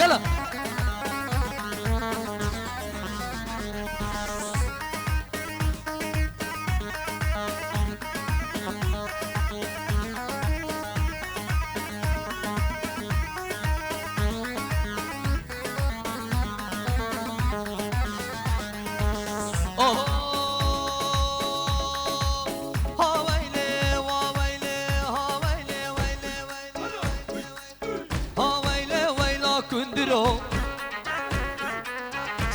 يلا كندرو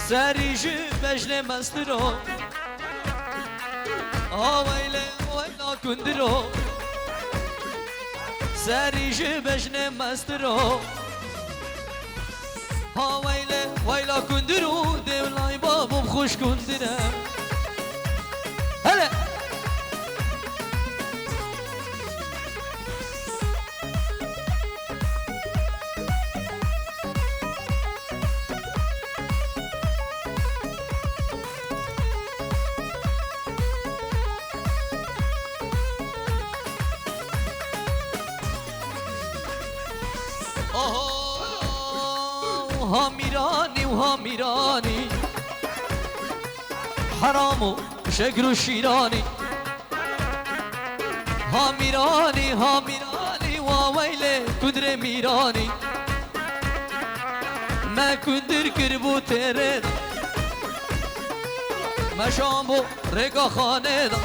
سريج بجل مسترو ويلي ويلا كندرو سريج بجل مسترو ويلي ويلا كندرو ديولاي بابو بخوش كندرو هلا هامیرانی و هامیرانی حرام و شگر و شیرانی هامیرانی هامیرانی و ویل کدر میرانی ما کدر کربو تیره دا ما شامو رگا خانه دا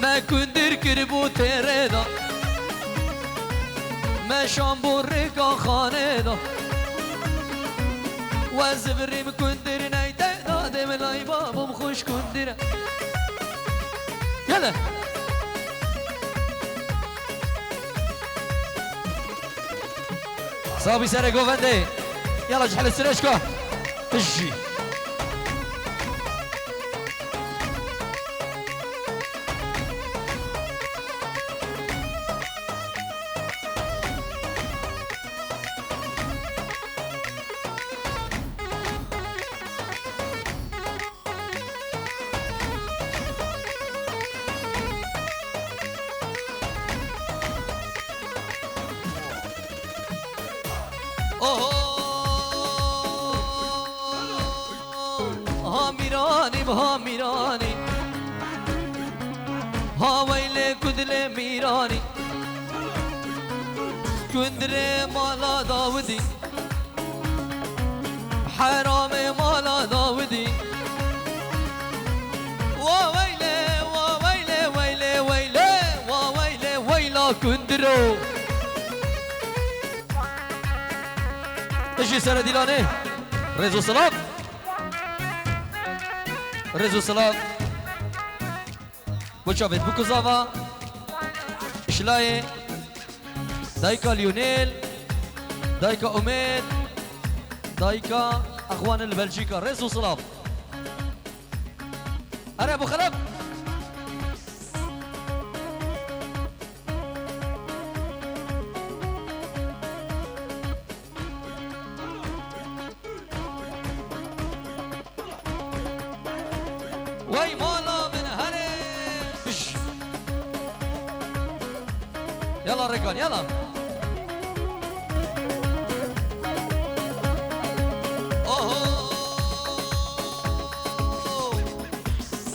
ما کدر کربو تیره دا ما شامو رگا خانه دا و زبریم کندر نیده داده ملای بابم خوش کندره يلا صابي سرق وفندي يلا جحل السرشكو اجي هامیرانی هامیرانی ها ویل کدل میرانی کندر مالا داودی حرام مالا داودی و ویل و ویل ویل ویل و ویل ویلا کندرو اجي سر ديلاني رزو سلام رزو سلام بوشافت بوكوزافا شلاي دايكا ليونيل دايكا أمين دايكا أخوان البلجيكا رزو سلام أنا أبو خلف وي مالا من هرش يلا رجال يلا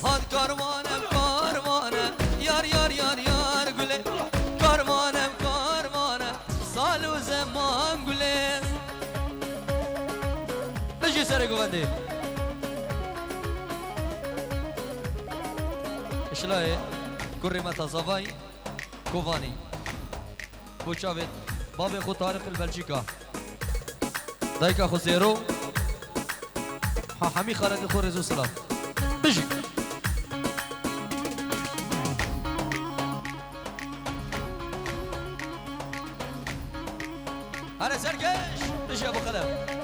هاد كارمانم كارمانم يار يار يار يار قولي كارمانم كارمانم سال و زمان قولي بجي سرقو بندي شلای کرمت زوای کووانی بوچاوت باب خو طارق البلجیکا دایکا خو زیرو ها حمی خالد خو رزو سلام بجی هر سرکش بجی ابو خلف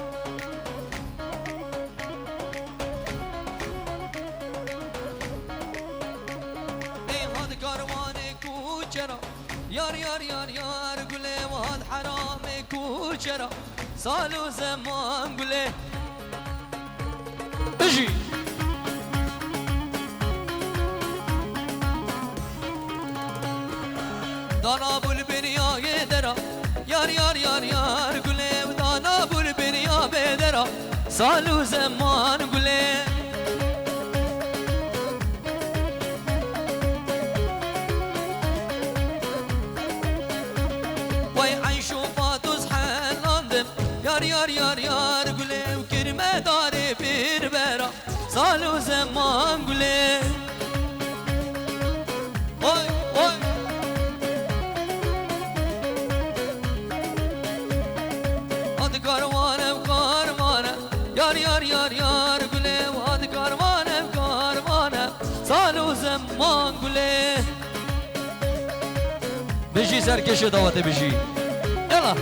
يار يار يار يار قولي وهاد حرامي كوشرة صالو زمان قولي اجي دانا ابو البنيا يدرا يار يار يار يار قولي سال و زمان گله وای عیش و فاتوز حلاندم یار یار یار یار گله و کرمه داره بیر برا سال و زمان گله وای وای آد کاروانم کاروانم یار یار یار یار گله و آد کاروانم کاروانم سال و زمان گله بجی سرکش دعوت بجی یلا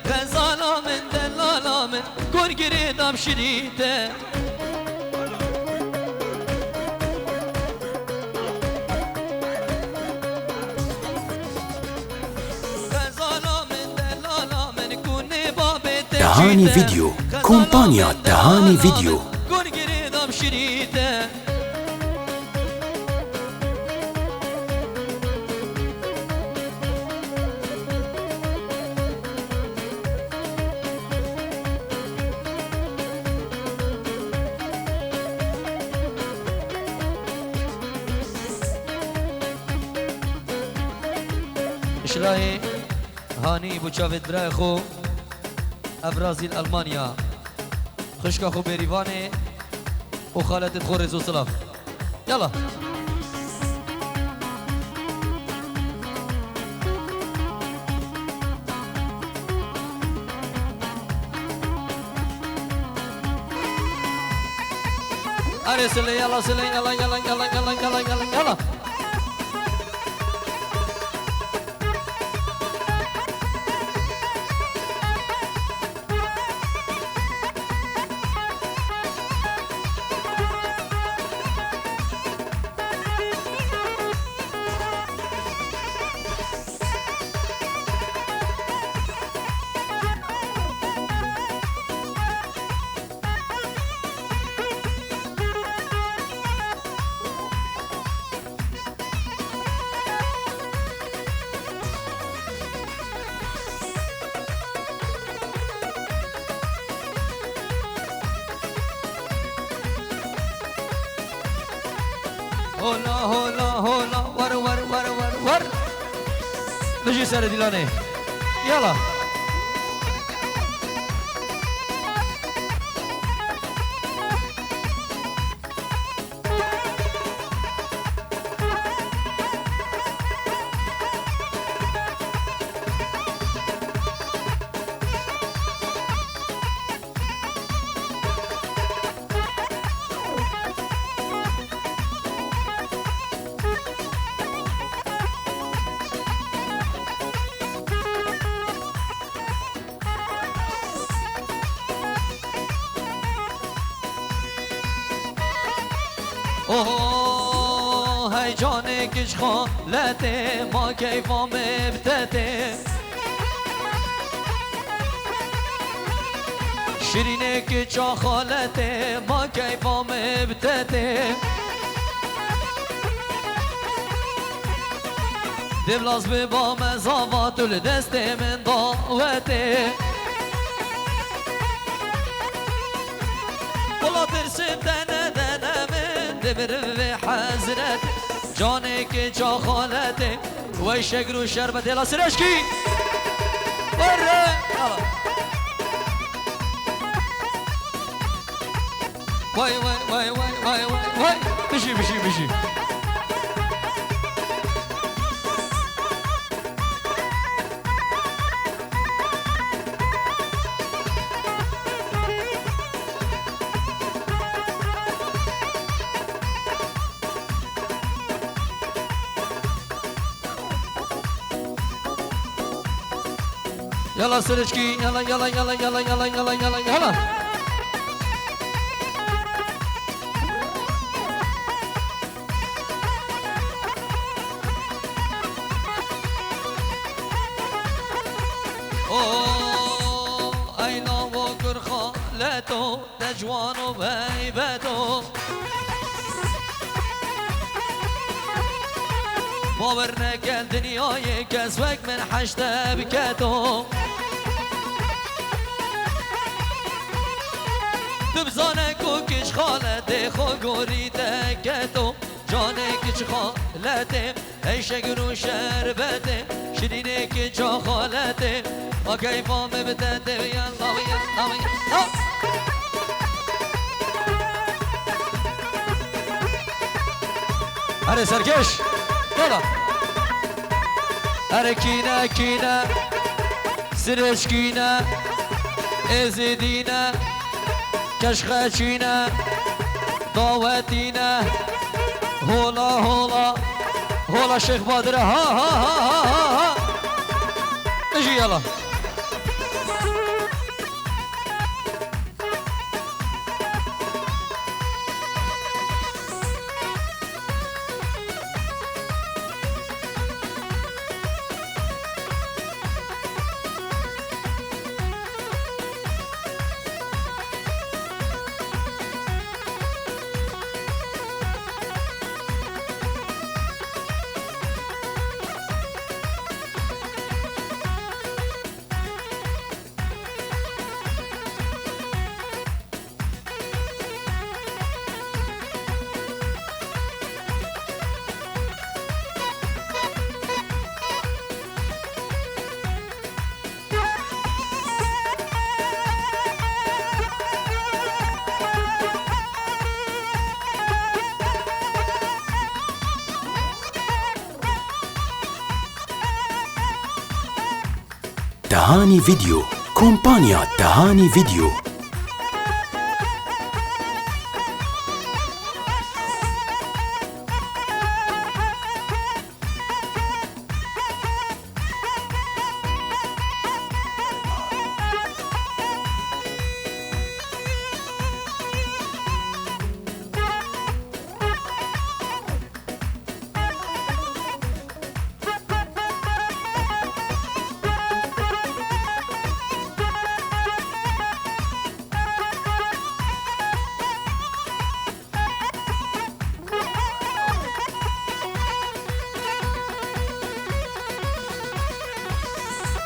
غزالا من دلالا من گرگری دام شریته غزالا من دلالا من کنی بابت دهانی ویدیو کمپانیا دهانی ویدیو گرگری دام شریته شلای هانی بو چاوید برای خو برازیل المانیا خشکا خو بریوانه و خالتت خو رزو سلاف یلا اره سلی یلا سلی یلا یلا یلا یلا یلا یلا یلا هولا هولا هولا ور ور ور ور ور بجي سر ديلاني يلا اوه هی جان کش خالته ما کیفا مبتته شیرینه که چا خالته ما کیفا مبتته دبلاز به با مزاوات دست من دعوته ولا ترسم دنه دنه من دبر به حضرت جانه که جا خالته وی شکر و شربت یلا سرشکی بره وای وای وای وای وای وای بشی بشی بشی يلا سرجكي يلا يلا يلا يلا يلا يلا يلا يلا أين وقر خالته تجوان وهيبته باور نکن دنیای کسوک من حشته بکتو دبزانه کو کش خالته خو گوری دکتو جانه کش خالته ایشه گرو شربته شدینه که جا خالته و کیفام بتده یالله یالله یالله هره سرکش يلا أركينا كينا سرشكينا إزدينا كشخاشينا ضواتينا هولا هولا هولا شيخ بدر ها ها ها ها ها نجي يلا تهاني فيديو كومبانيا تهاني فيديو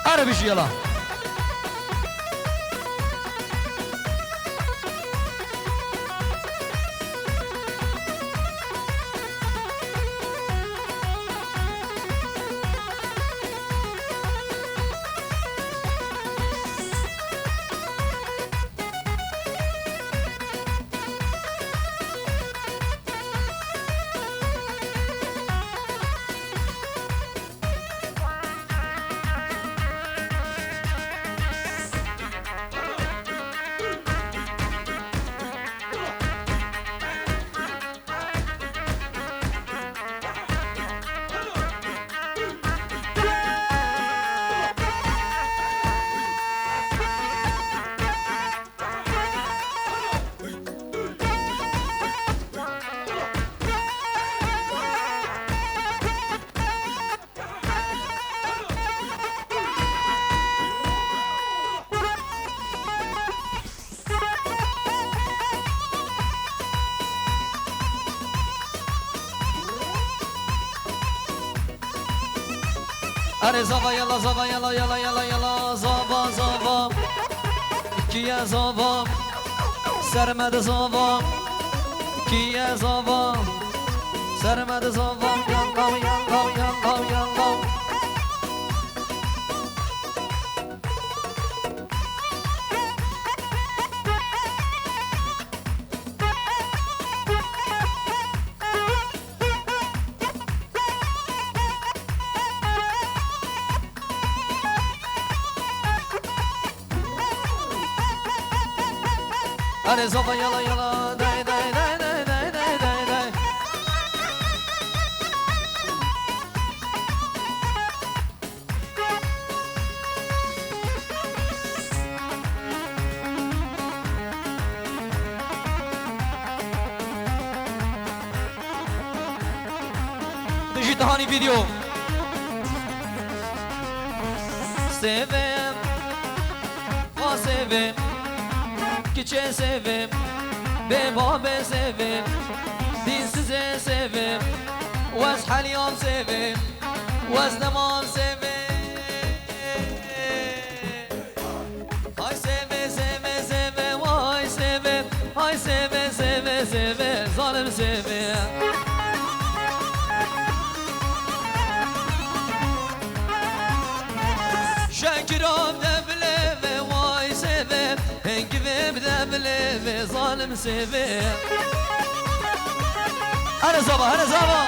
عربي يلا أري زابا يلا زابا يلا يلا يلا يلا زابا زابا كيا زابا سرمد زابا كيا زابا سرمد زابا يلا يلا يلا يلا أري زابا يلا يلا داي داي داي داي داي داي داي داي بجي تهاني فيديو سيفم وسيفم كيتشي سيفم ببابا سيفم دين سيزي سيفم واسحى اليوم سيفم وازدمان سيفم هاي سيفم سيفم سيفم هاي سيفم هاي سيفم سيفم سيفم ظالم سيفم شاكرام دبلي واي سيفم انقذب دبلي ظالم سيفم هلا زبا هلا زبا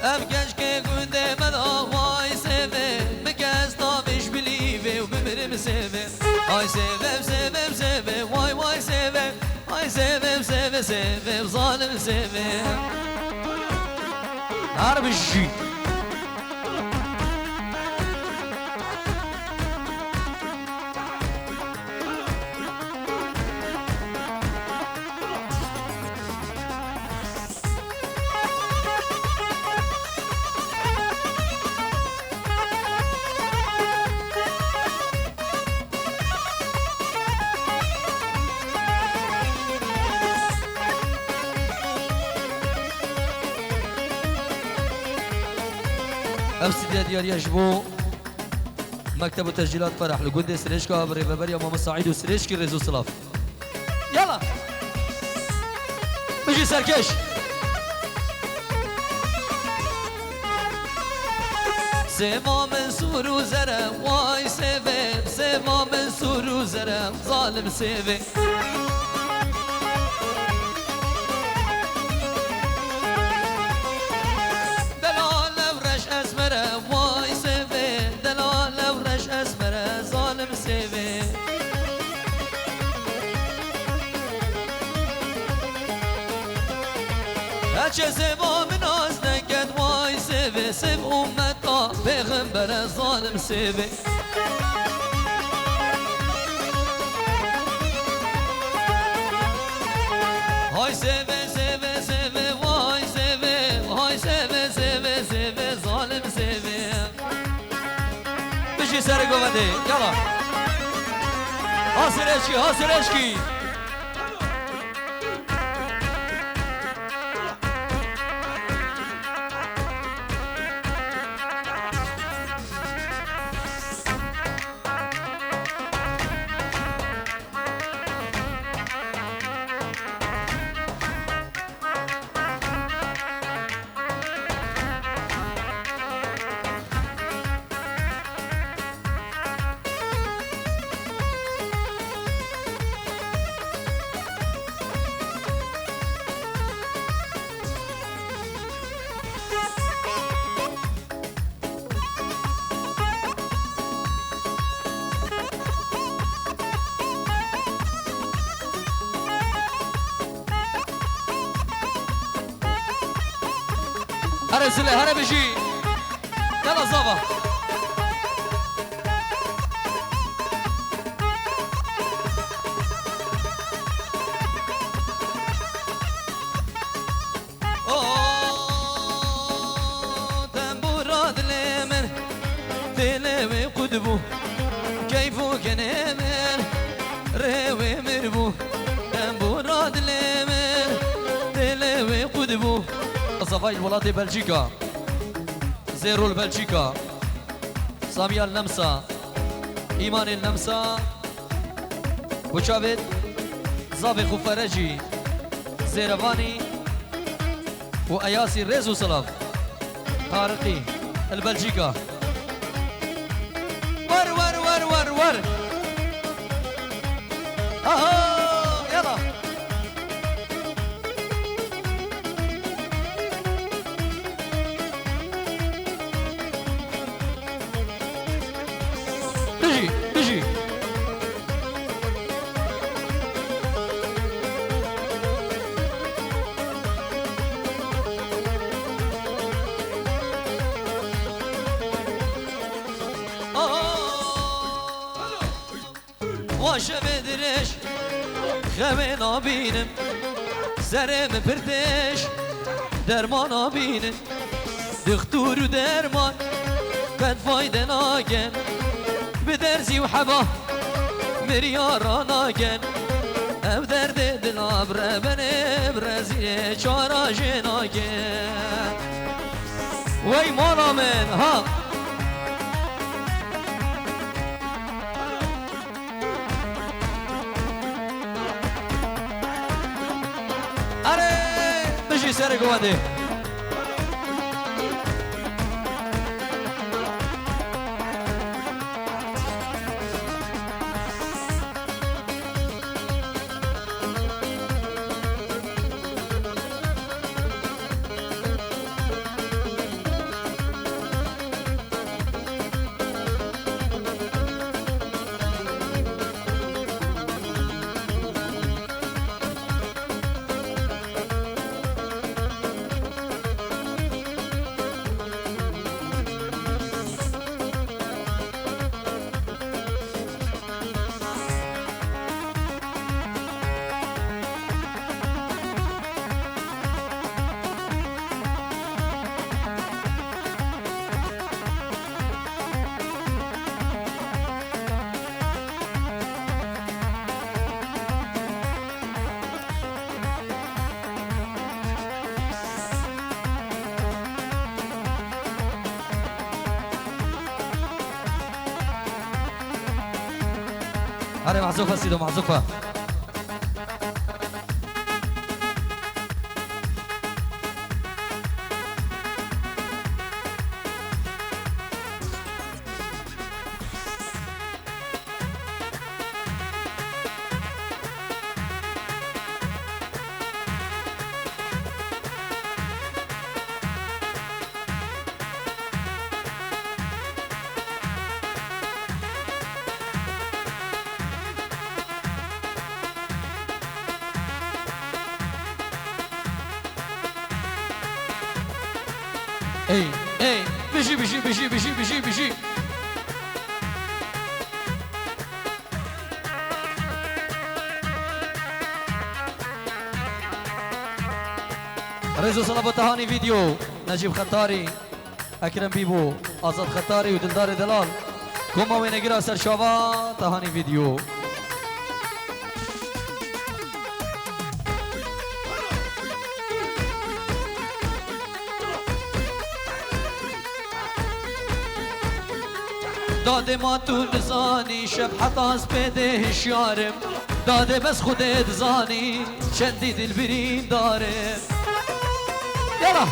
افكاش كي كنت مدى واي سيفم مكاس طابش بليفي وبمرم سيفم هاي سيفم سيفم سيفم واي واي سيفم هاي سيفم سيفم سيفم ظالم سيفم عرب الشي أفسد ديال يجبو مكتب تسجيلات فرح لجندي سريشكا بريفابريا ماما سعيد وسريشكي ريزو سلاف يلا بيجي سركش سيما منصور وزرم واي سيفم سيما منصور وزرم ظالم سيفم واي سيفي دلال ورش اسمر ظالم سيفي هاتش سيفا من ازنكت واي سيفي سيف امتا بيغمبر ظالم سيفي هاي سيفي سيفي سيفي واي سيفي هاي سيفي سيفي سيفي ظالم سيفي بيجي سرقو بدي يلا حاصل اشكي حاصل اشكي هلا سلة هلا بيجي يلا زابا تنبورات لمن تلوي قدبو كيفو كنمن روي مربو تنبورات لمن تلوي قدبو صفاي ولادي بلجيكا زيرو البلجيكا سامية النمسا إيمان النمسا وشافت زابي خفرجي زيرفاني وأياسي ريزو سلاف طارقي البلجيكا ور ور ور ور ور يلا بيجي بيجي واش بدرش خمين عبينم زرم بردش درمان بینن دختور و درمان بد فایده ناگن به درزی و حبا مریارا ناگن او درد دل آبره بنه برزیل چارا جناگن وی مالا من ها اره بشی سر گواده اره معزوفة سيدو معزوفة اي اي بيجي بيجي بيجي بيجي بيجي بيجي رزو صلابو تهاني فيديو نجيب خطاري اكرم بيبو آزاد خطاري ودلدار دلال كوما وينجرا سرشاوا تهاني فيديو داده ما تو نزانی شب حتاز بده هشیارم داده بس خودت زانی چندی دل بریم داره یلا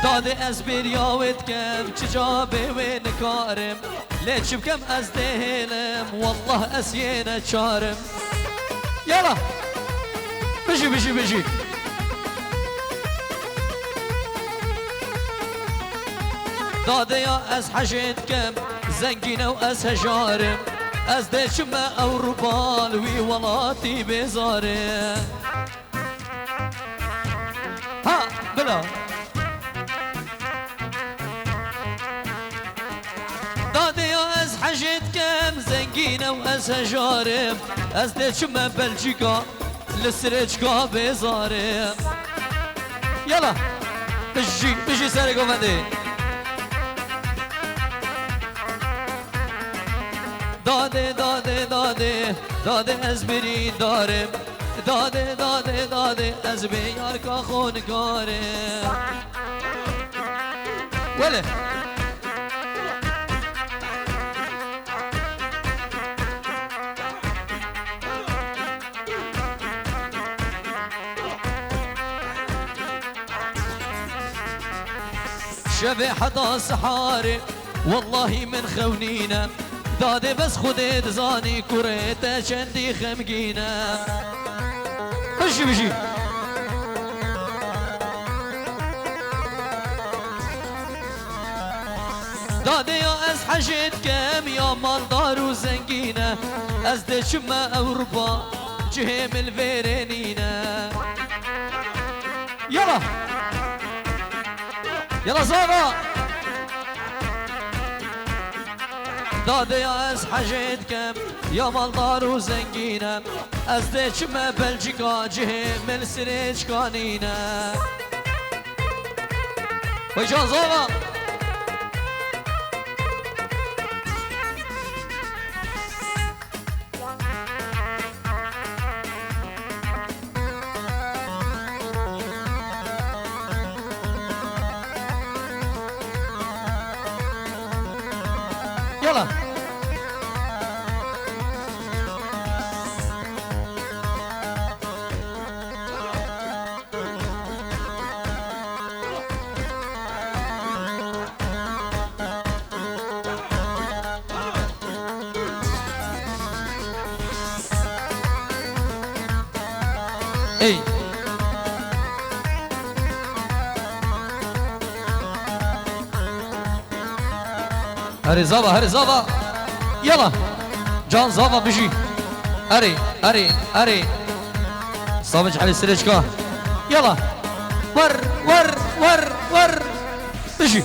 داده از بریاوت کم چجا به و نکارم لیچم کم از دهلم والله اسینه چارم یلا بشی بشی بشی داده یا از حشد کم زنگینه و از هجارم از دچم اوروبا لوی ولاتی بزاره ها بلا داده یا از حشد کم زنگینه و از هجارم از دچم بلژیکا لسرچکا بزاره یلا بجی بجی سر گفته داده داده داده داده از بری دارم داده داده داده از بیار کا خونکاره وله شبه حدا سحاري والله من خونينا داده بس خودت زاني كوريتا چندي خمگينا بشي بشي داده يا از حشد كم يا مالدار وزنگينا از دشما اوروبا جهم الفيرنينا يلا يلا زارا داده از حجید کم یا مالدار و زنگینم از دچمه بلژیکا جه مل سریج کانینه وی جان زاغا يلا اي هري زابا هري زابا يلا جان زابا بيجي هري هري هري صابج على السريجكا يلا ور ور ور ور بيجي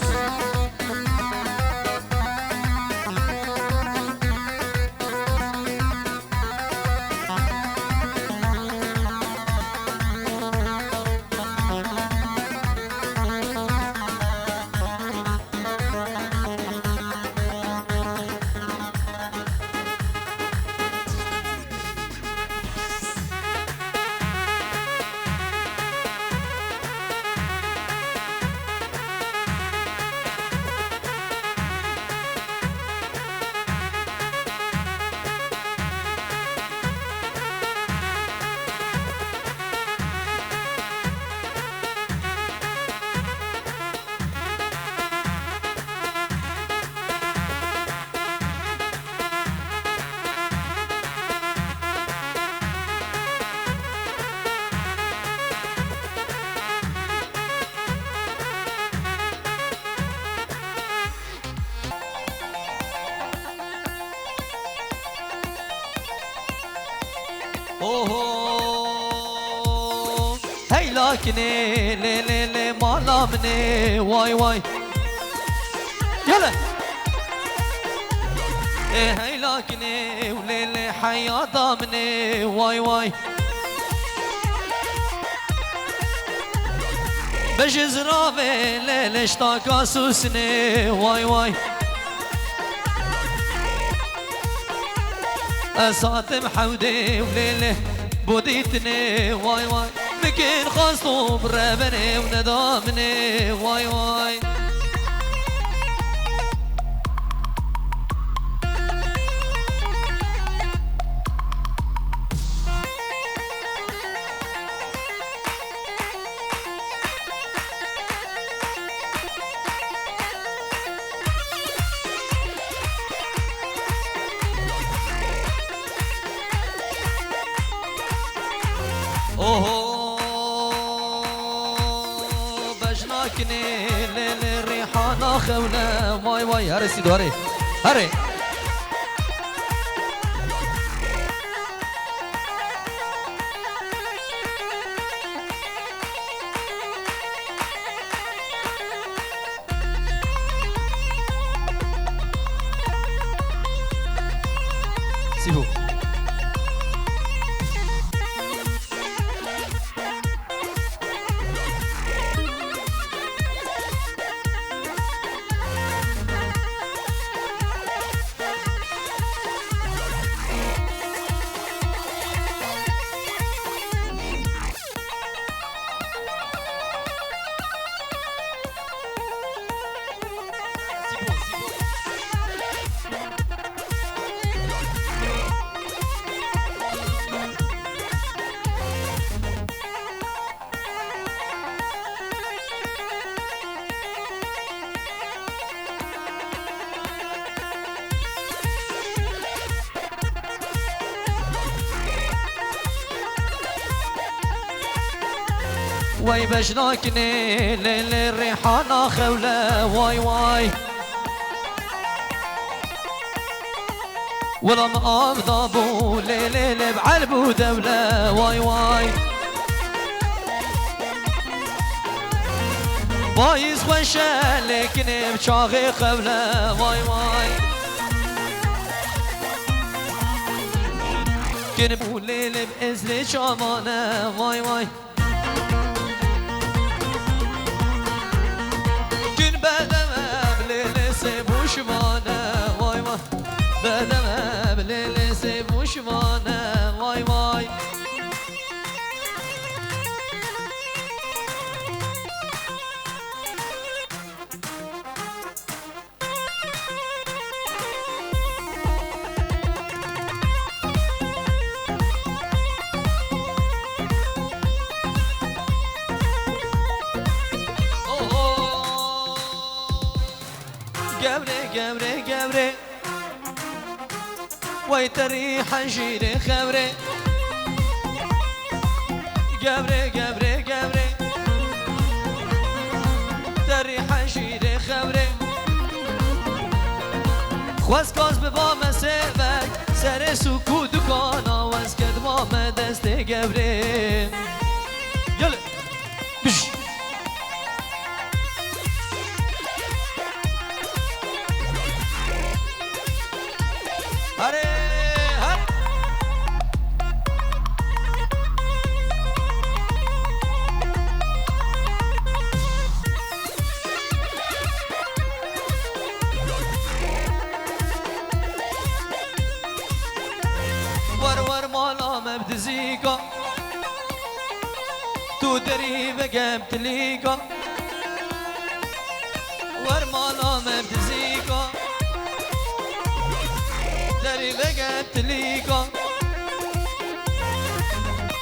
اوه هی لكني لي لي لي مالا مني واي واي يلا هي لكني ولي لي حياة مني واي واي بجز رافي لي لي اشتاق سوسني واي واي أساتم حودي وليلة بوديتني واي واي لكن خاصو برابني وندامني واي واي اوه بجناكني ليل الريحانة خولة واي واي هري سيدو هري هري سيبو واي بجناكني ليل الريحانة خولة واي واي ولا مقام ضابو ليل بعلبو دولة واي واي بايز وشالكني بشاغي خولة واي واي كن بوليل بإزري شامانة واي واي كن بدم بليل سيبوش مانا واي واي بدم بليل سيبوش مانا واي واي قبري ويتري حنجيري خبري قبري تري حنجيري خبري خواست کاز به با مسیبک سر سکو دکانا واسکت با مدست قبري يلا بش هره هر ور مالا مبدزيكا تو دري بقم تليكا ور مالا مبدزيكا دري بقم تليكا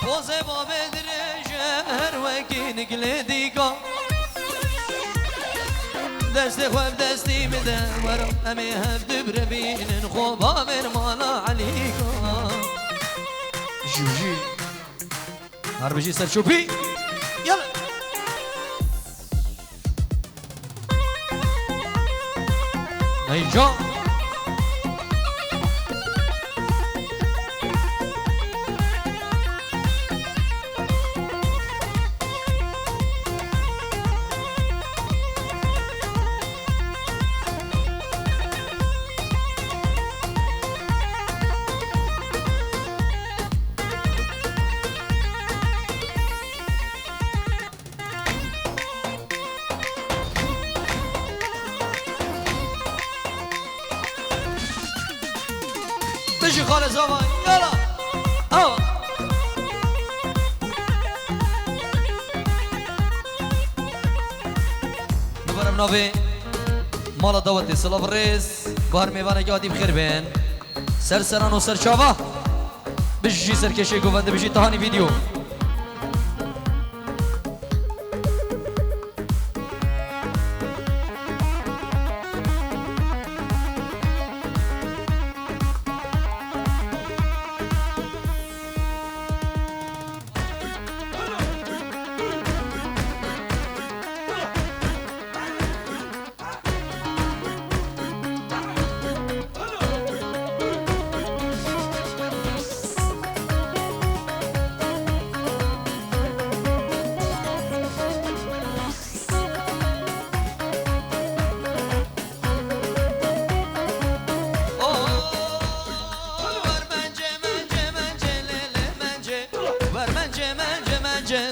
وزي باب درجة هر وكي نقلديكا دست خواب دستی مدورم امی هفت بربین خوبا من مالا علیکا جوجی هر بجی سر شوپی یلا نیجا بشي خالص هوا يلا هوا ببرم نوی مالا دعوتی سلاف الرئیس بار میوانه که آدی بخیر بین سر سران و سر چاوا بشی سرکشه گوونده بشی تهانی ویدیو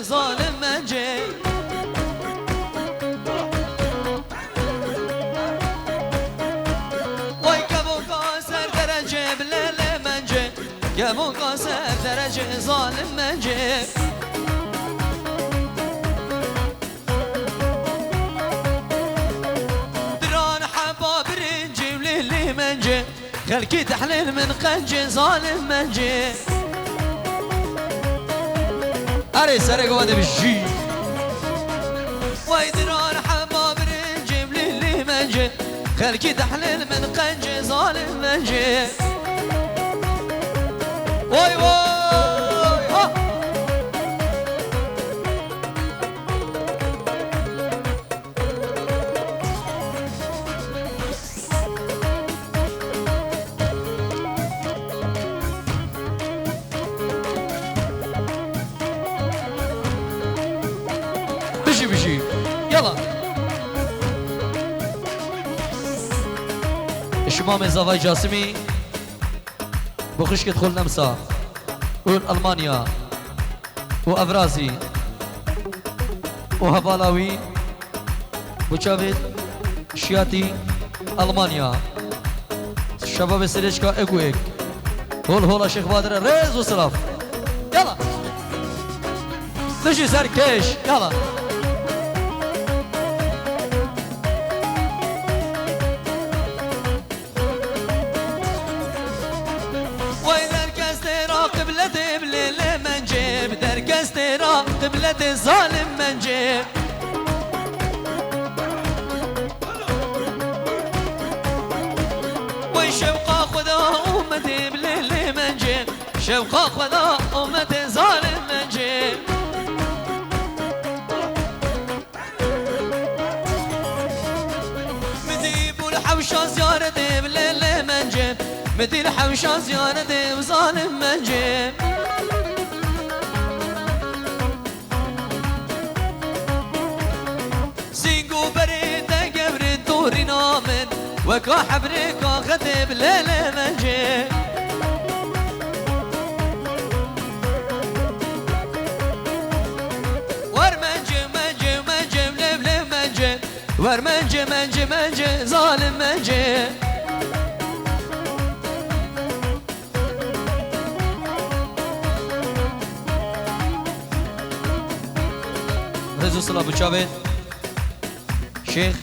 ظالم منجه وای کبوکا سر درجه بلله منجه کبوکا سر درجه ظالم منجه دران حبا برنجي وليلي منجه خلكي تحليل من قنجه ظالم منجه أري سرق وده بالجي ويدران حباب رنجيب للي منجي خلكي تحليل من قنجي ظالم منجي واي واي ها بشي يلا الشمام الزواج جاسمي بخش تدخل نمسا ألمانيا وأفرازي وهبالاوي وشافت شياتي ألمانيا شباب سريشكا إيكويك هول شيخ بادر ريز وسلاف يلا تجي سركيش يلا قبلة ظالم من جيب وشوقا خدا أمتي بليل من جيب شوقا خدا أمتي ظالم من جيب مديب الحوشة زيارتي بليل من جيب مدي الحوشة زيارتي وظالم من جيب وكا حبريك خذب ليلة منجي ورمنجي منجي منجي مليب منجي ورمنجي منجي منجي ظالم منجي رزو صلاة ابو شافت شيخ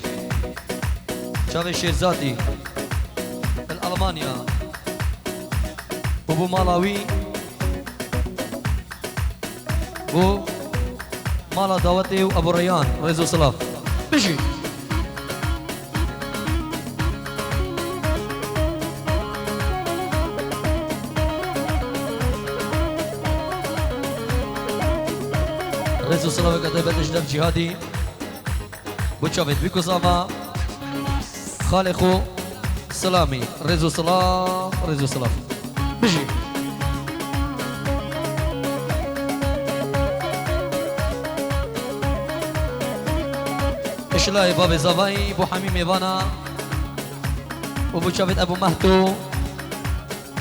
شافي شيرزاتي الألمانيا وبو مالاوي و مالا داوتي وابو ريان ريزو صلاف بشي ريزو صلاف كتبت اجدب جهادي بو شافت بيكو صافا خالقو سلامي رزو صلاة رزو صلاة بجي اشلاي بابي زافاي بو حميم يبانا وبو شافت ابو مهتو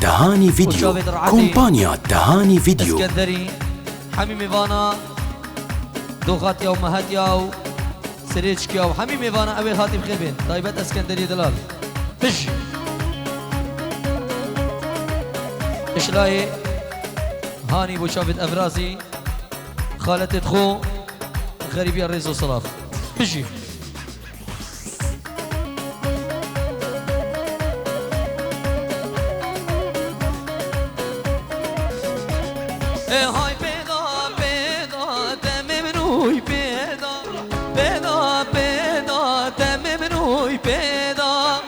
تهاني فيديو كومبانيا تهاني فيديو اسكندري حميم يبانا دوغاتيا ومهاتيا سريتشكيا وحميم يبانا أول هاتي بخير بين طيبات اسكندرية دلال بجي إشلاي هاني بو شافت أفرازي خالة خو غريبية الريز وصلاف بجي هاي بيضا بيضا تمام روي بيضا بيضا بيضا تمام روي بيضا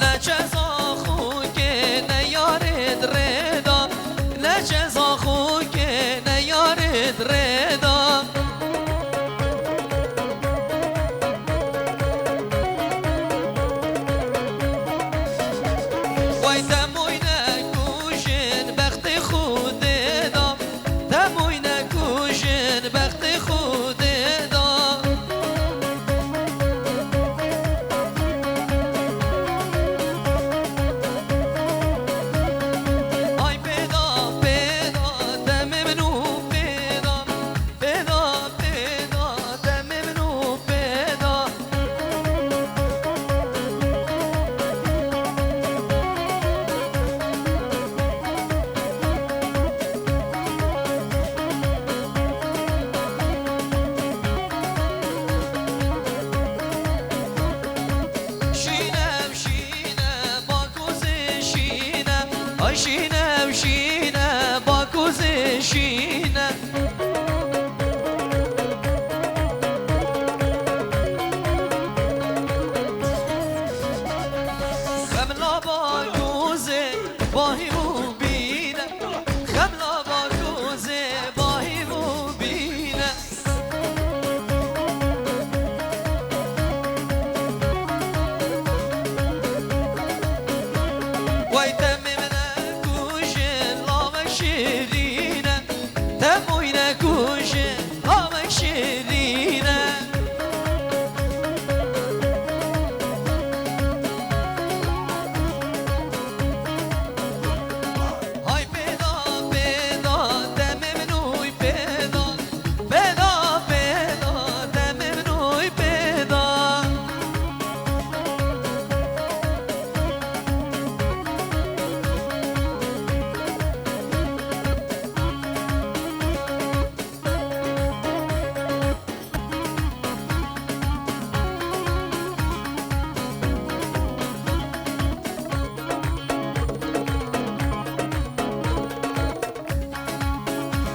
نجز أخوك نيارد رضا نجز أخوك نيارد رضا شينا وشينا باكوز شينا خملا باكوز باهي مبينا خملا باكوز باهي مبينا ويتم تموينا كوشن هامك شيرينا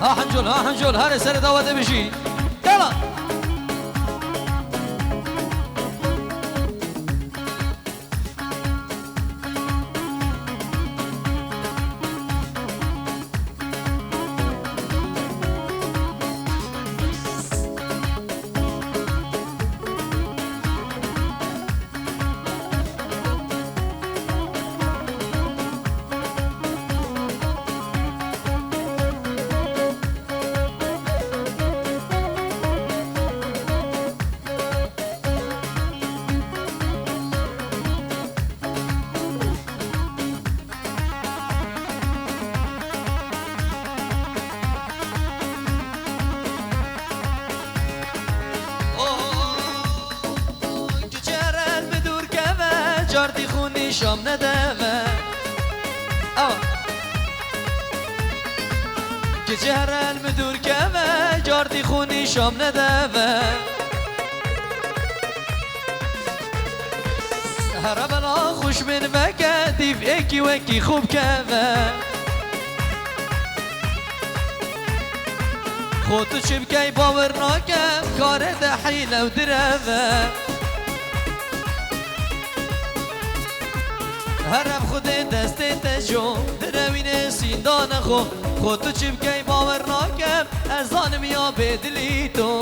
ها حنجول ها حنجول هاري سر دعوة بشي يلا جاردی خونی شام ندمه آه که جهرل مدور کمه جاردی خونی شام ندمه هر بلا خوش من مکه دیف اکی وکی خوب کمه خودتو چی بکی باور ناکم کار ده حیله و درمه هرم خود دست تجو دروین سیندان خو خود تو چی بکی باور ناکم از آنم یا بدلی تو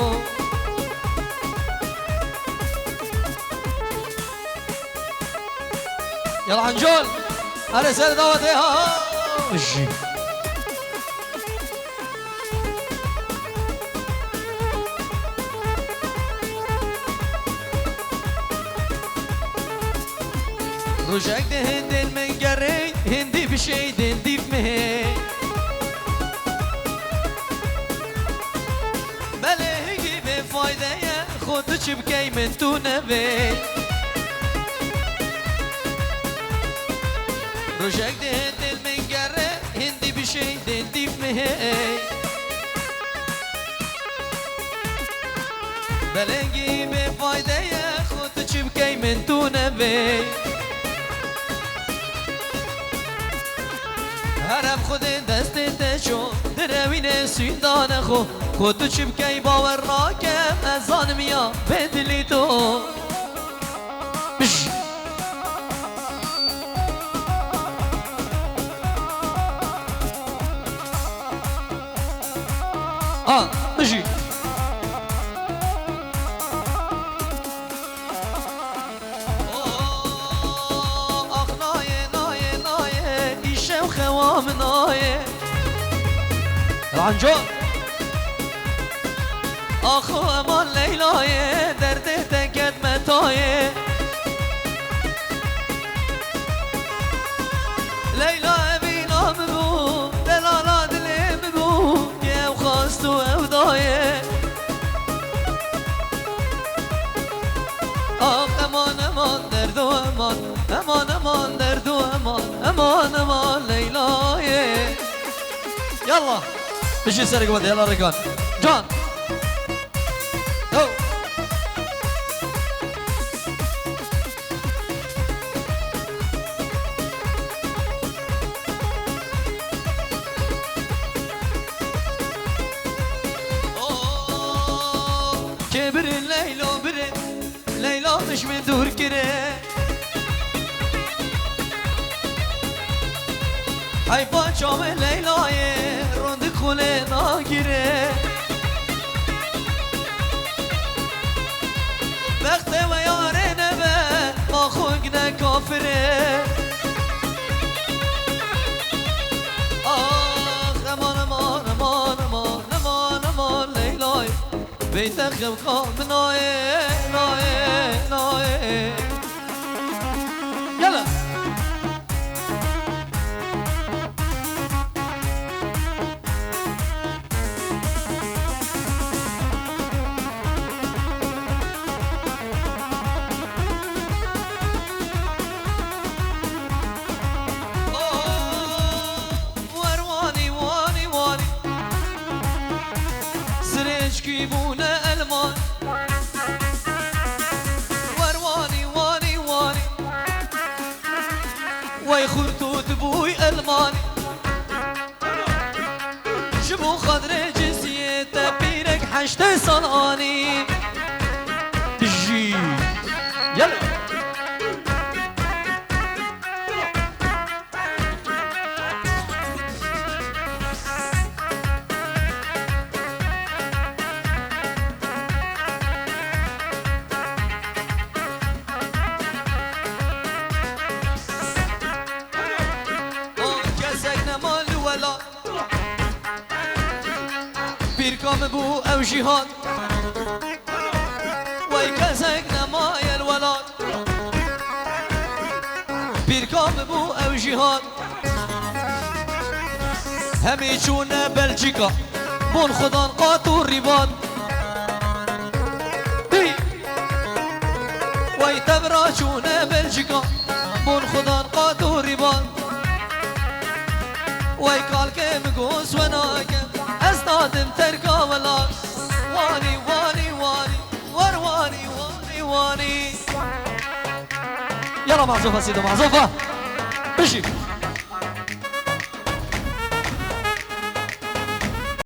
یلا حنجول هر سر دعوته ها بشی روشک ده هندل من گره هندی بشه دل دیف مه بله هگی به فایده خود چی بکی من تو نبه روشک ده هندل من گره هندی بشه دل دیف مه بله هگی به فایده خود چی بکی من تو نبه هرم خود دست تشو دروین سیندان خو خود تو چی بکی باور ناکم از آنم یا بدلی تو بش بشی خوام نایه رنجو آخو امان لیلایه درده تکت متایه لیلا امینام بو دلالا دلیم بو که او خواست و او دایه آخ امان امان درد و امان امان امان درد و امان امان امان لیلایه يلا بشي سرق بدي يلا رجال جان هو كبر الليلو برد ليلى مش من دور كره حيفا شام ليلى روند خونه ناگیره وقت و یاره نبه ما خونگ نکافره آخ امان امان امان امان امان امان لیلای بیت خمخام نایه نایه نایه یلا يجيبون ألمان ورواني واني واني ويخرطوت بوي ألماني جبو خضر جنسيته بيرك حشت صناني جي يلا بيركم بو او جهاد ويكزك نماي الولاد بيركم بو او جهاد همي چون بلجيكا بون خدان قاتو ريباد ويتبرا چون بلجيكا بون خدان قاتو ريباد ويكالك مقوس وناكم استادم تركا ولا واني واني واني ورواني واني واني يلا معزوفة سيدو معزوفة بشي